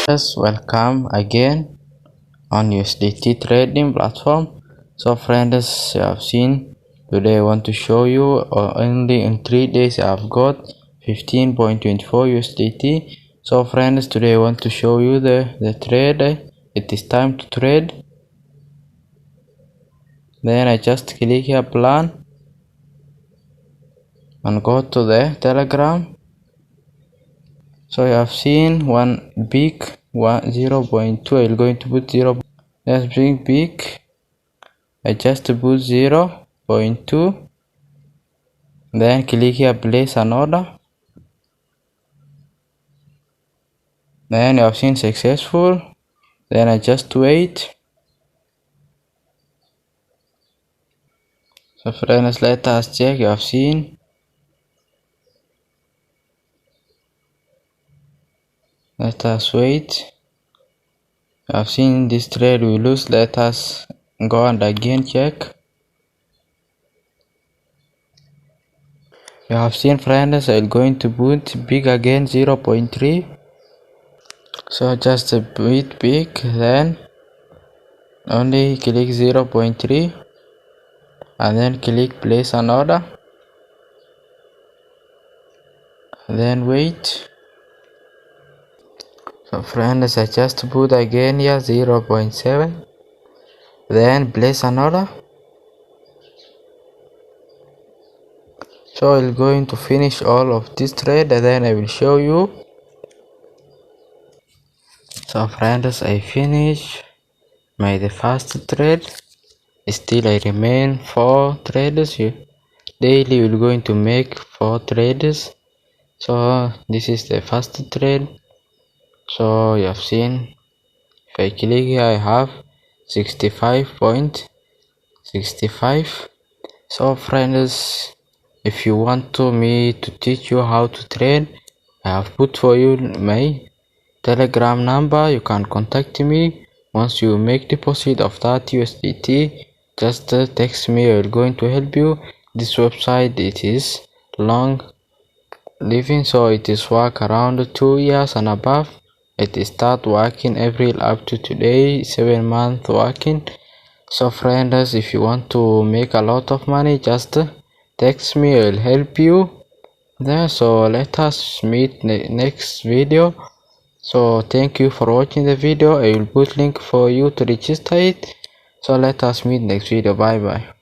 Yes, welcome again on USDT trading platform. So friends, you have seen today I want to show you only in 3 days I've got 15.24 USDT. So friends, today I want to show you the trade. It is time to trade. Then I just click here plan and go to the Telegram. So you have seen one big 0.2. I'm going to put 0. Let's bring big. I just put 0.2. Then click here place an order. Then you have seen successful. Then I just wait. So friends, let us check. You have seen. Let us wait. You have seen this trade we lose. Let us go and again check. You have seen friends, I'm going to put big again 0.3. So just a bit big, then only click 0.3 and then click place an order, then wait. So friends, I just put again here 0.7, then place an order. So I'm going to finish all of this trade and then I will show you. So friends, I finish the first trade. Still I remain 4 trades. Daily we're going to make 4 trades. So this is the first trade. So you have seen, if I click here I have 65.65. so friends, if you want me to teach you how to trade, I have put for you my Telegram number. You can contact me. Once you make deposit of that USDT, just text me. I'm going to help you. This website, it is long living, so it is work around 2 years and above. It start working April up to today, 7 months working. So friends, if you want to make a lot of money, just text me. I'll help you there. So let us meet next video. So thank you for watching the video. I will put link for you to register it. So let us meet next video. Bye bye.